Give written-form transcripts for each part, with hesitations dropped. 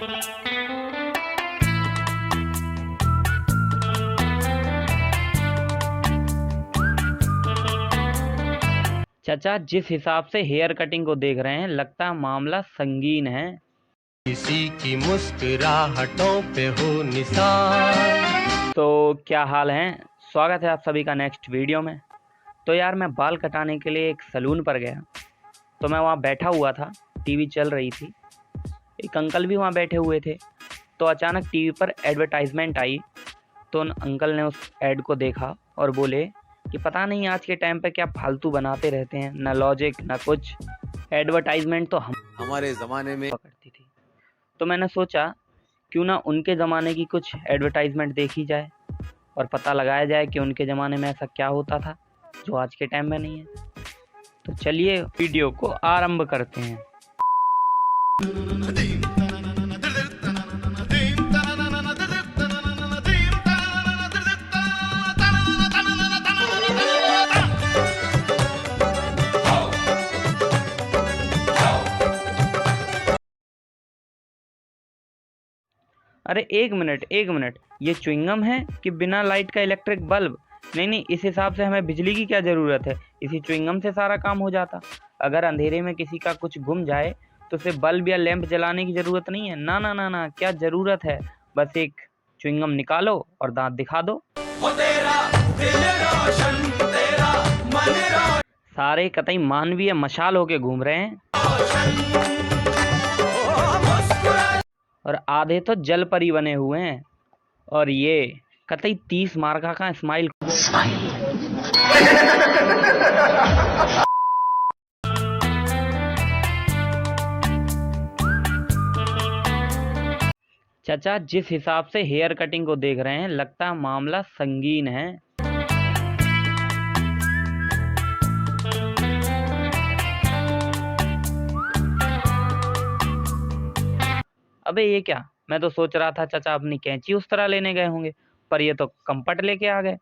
चाचा जिस हिसाब से हेयर कटिंग को देख रहे हैं लगता है मामला संगीन है। किसी की मुस्कुराहटों पे हो निसार। तो क्या हाल है, स्वागत है आप सभी का नेक्स्ट वीडियो में। तो यार मैं बाल कटाने के लिए एक सैलून पर गया, तो मैं वहाँ बैठा हुआ था, टीवी चल रही थी, एक अंकल भी वहाँ बैठे हुए थे। तो अचानक टीवी पर एडवर्टाइजमेंट आई, तो उन अंकल ने उस एड को देखा और बोले कि पता नहीं आज के टाइम पे क्या फालतू बनाते रहते हैं, ना लॉजिक ना कुछ, एडवर्टाइजमेंट तो हमारे ज़माने में पकड़ती थी। तो मैंने सोचा क्यों ना उनके ज़माने की कुछ एडवर्टाइजमेंट देखी जाए और पता लगाया जाए कि उनके ज़माने में ऐसा क्या होता था जो आज के टाइम में नहीं है। तो चलिए वीडियो को आरंभ करते हैं। अरे एक मिनट, ये च्युइंगम है कि बिना लाइट का इलेक्ट्रिक बल्ब? नहीं, इस हिसाब से हमें बिजली की क्या ज़रूरत है, इसी च्युइंगम से सारा काम हो जाता। अगर अंधेरे में किसी का कुछ गुम जाए तो उसे बल्ब या लैंप जलाने की ज़रूरत नहीं है। ना, क्या ज़रूरत है, बस एक च्युइंगम निकालो और दांत दिखा दो। सारे कतई मानवीय मशाल होके घूम रहे हैं और आधे तो जल परी बने हुए हैं, और ये कतई 30 मार्का का स्माइल। चाचा जिस हिसाब से हेयर कटिंग को देख रहे हैं लगता है मामला संगीन है। अबे ये क्या, मैं तो सोच रहा था चाचा अपनी कैंची उस तरह लेने गए होंगे, पर ये तो कंपट लेके आ गए।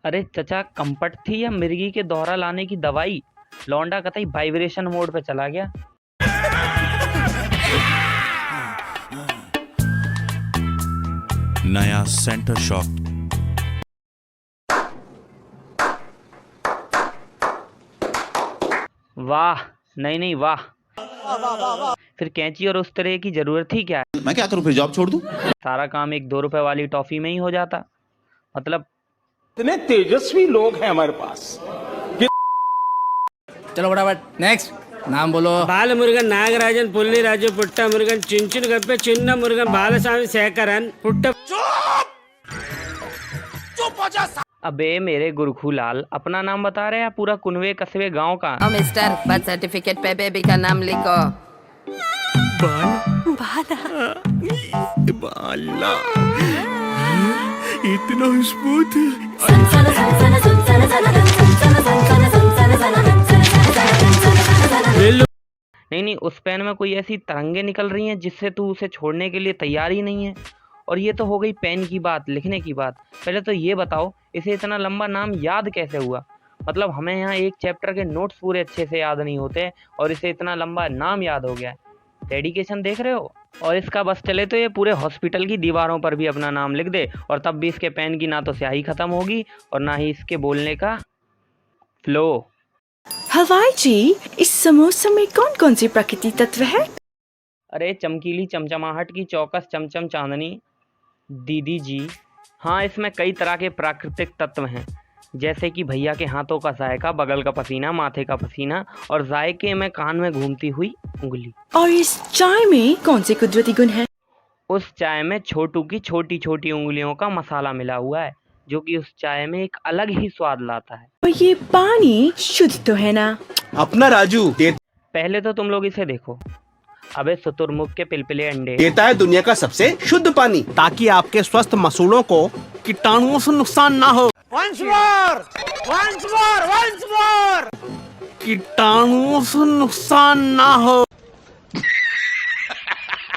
अरे चाचा कंपट थी या मिर्गी के दौरा लाने की दवाई? लौंडा कतई वाइब्रेशन मोड पे चला गया। नया सेंटर शॉक। वाह, नहीं वाह। फिर कैंची और उस तरह की जरूरत थी क्या? मैं क्या करूं, फिर जॉब छोड़ दूं? सारा काम एक 2 रुपए वाली टॉफी में ही हो जाता। मतलब इतने तेजस्वी लोग हैं हमारे पास। चलो फटाफट नेक्स्ट नाम बोलो। बालमुरुगन नागराजन पुल्ली राजू पुट्टा मुरुगन चिंचुन गप्पे चिन्ना मुरुगन बालस्वामी शेखरन पुट्टा। अबे मेरे गुरखूलाल, अपना नाम बता रहे हैं पूरा कुनवे कस्बे गांव का? मिस्टर, बर्थ सर्टिफिकेट पे बेबी का नाम लिखो। बाला इतना स्मूथ। नहीं, उस पेन में कोई ऐसी तरंगे निकल रही हैं जिससे तू उसे छोड़ने के लिए तैयार ही नहीं है। और ये तो हो गई पेन की बात, लिखने की बात। पहले तो ये बताओ इसे इतना लंबा नाम याद कैसे हुआ? मतलब हमें यहाँ एक चैप्टर के नोट्स पूरे अच्छे से याद नहीं होते और इसे इतना लंबा नाम याद हो गया है। डेडिकेशन देख रहे हो? और इसका बस चले तो ये पूरे हॉस्पिटल की दीवारों पर भी अपना नाम लिख दे, और तब भी इसके पेन की ना तो स्याही खत्म होगी और ना ही इसके बोलने का फ्लो। हवाई जी, इस समोसे में कौन कौन सी प्राकृतिक तत्व है? अरे चमकीली चमचमाहट की चौकस चमचम चांदनी दीदी जी। हाँ, इसमें कई तरह के प्राकृतिक तत्व हैं, जैसे कि भैया के हाथों का जायका, बगल का पसीना, माथे का पसीना और जायके में कान में घूमती हुई उंगली। और इस चाय में कौन से कुदरती गुण हैं? उस चाय में छोटू की छोटी छोटी उंगलियों का मसाला मिला हुआ है, जो कि उस चाय में एक अलग ही स्वाद लाता है। और ये पानी शुद्ध तो है ना? अपना राजू पहले तो तुम लोग इसे देखो। अबे शुतुरमुर्ग के पिलपिले अंडे। देता है दुनिया का सबसे शुद्ध पानी, ताकि आपके स्वस्थ मसूड़ों को कीटाणुओं से नुकसान ना हो। Once more! कीटाणुओं से नुकसान ना हो।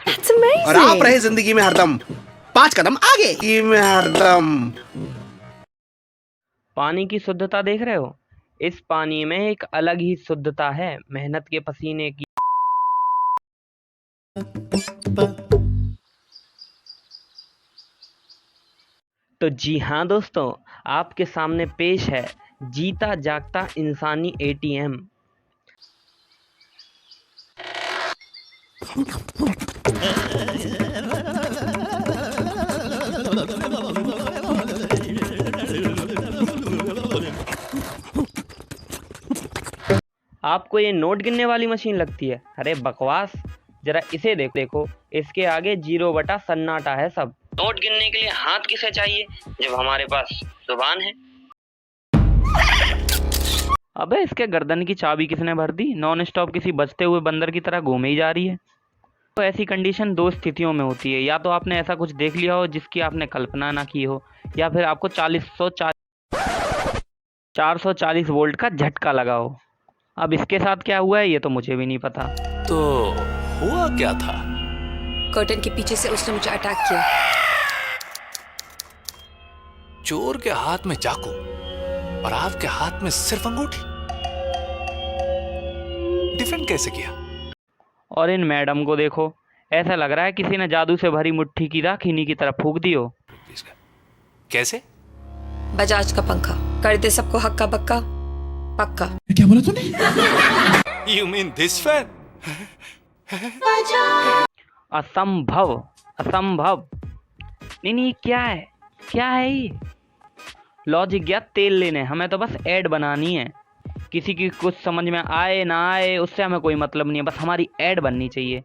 That's amazing. और आप रहे जिंदगी में हरदम 5 कदम आगे में हरदम। पानी की शुद्धता देख रहे हो? इस पानी में एक अलग ही शुद्धता है मेहनत के पसीने की। तो जी हाँ दोस्तों, आपके सामने पेश है जीता जागता इंसानी एटीएम। आपको ये नोट गिनने वाली मशीन लगती है? अरे बकवास, जरा इसे देखो, इसके आगे 0 बटा सन्नाटा है सब। नोट गिनने के लिए हाथ किसे चाहिए जब हमारे पास जुबान है? अबे इसके गर्दन की चाबी किसने भर दी? नॉन स्टॉप किसी बचते हुए बंदर की तरह घूमे ही जा रही है। तो ऐसी कंडीशन 2 स्थितियों में होती है, या तो आपने ऐसा कुछ देख लिया हो जिसकी आपने कल्पना ना की हो, या फिर आपको 440 वोल्ट का झटका लगा हो। अब इसके साथ क्या हुआ है ये तो मुझे भी नहीं पता। तो हुआ क्या था? कर्टन के पीछे से उसने मुझे अटैक किया। चोर के हाथ में चाकू और आपके हाथ में सिर्फ अंगूठी। डिफेंड कैसे किया? और इन मैडम को देखो, ऐसा लग रहा है किसी ने जादू से भरी मुट्ठी की राख इन्हीं की तरफ फूंक दी हो। कैसे? बजाज का पंखा कर दे सबको हक्का बक्का पक्का। क्या बोला तूने? You mean this fan? असंभव, असंभव। नहीं क्या है ये? लॉजिक गया तेल लेने, हमें तो बस ऐड बनानी है। किसी की कुछ समझ में आए ना आए उससे हमें कोई मतलब नहीं है, बस हमारी ऐड बननी चाहिए।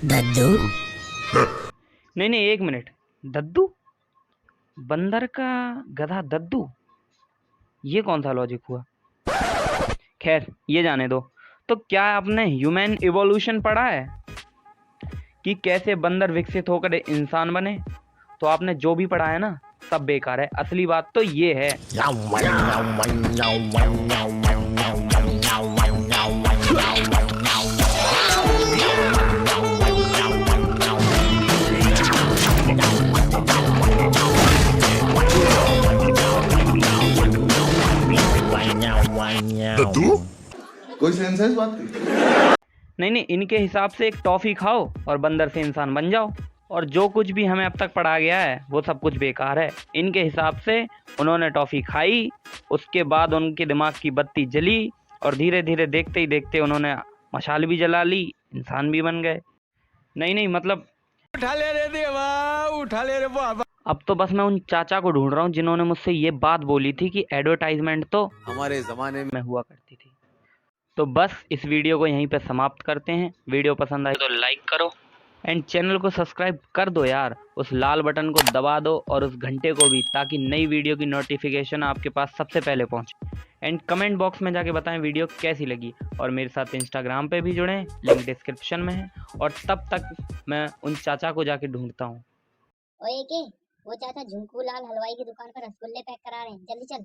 दद्दू? नहीं 1 मिनट, दद्दू? बंदर का गधा दद्दू? ये कौन सा लॉजिक हुआ? खैर ये जाने दो। तो क्या आपने ह्यूमन इवोल्यूशन पढ़ा है कि कैसे बंदर विकसित होकर इंसान बने? तो आपने जो भी पढ़ा है ना सब बेकार है। असली बात तो ये है। कोई सेंस है इस बात की? नहीं इनके हिसाब से एक टॉफी खाओ और बंदर से इंसान बन जाओ, और जो कुछ भी हमें अब तक पढ़ा गया है वो सब कुछ बेकार है। इनके हिसाब से उन्होंने टॉफी खाई, उसके बाद उनके दिमाग की बत्ती जली और धीरे धीरे देखते ही देखते उन्होंने मशाल भी जला ली, इंसान भी बन गए। नहीं मतलब उठा ले रे देवा, उठा ले रे बाबा। अब तो बस मैं उन चाचा को ढूंढ रहा हूँ जिन्होंने मुझसे ये बात बोली थी कि एडवर्टाइजमेंट तो हमारे जमाने में हुआ करती थी। तो बस इस वीडियो को यहीं पे समाप्त करते हैं। वीडियो पसंद आए तो लाइक करो एंड चैनल को सब्सक्राइब कर दो यार, उस लाल बटन को दबा दो और उस घंटे को भी, ताकि नई वीडियो की नोटिफिकेशन आपके पास सबसे पहले पहुंचे। एंड कमेंट बॉक्स में जाके बताएं वीडियो कैसी लगी, और मेरे साथ इंस्टाग्राम पे भी जुड़ें, लिंक डिस्क्रिप्शन में है। और तब तक मैं उन चाचा को जाके ढूंढता हूँ। ओए के वो चाचा झुमकू लाल हलवाई की दुकान पर रसगुल्ले पैक करा रहे हैं, जल्दी चल।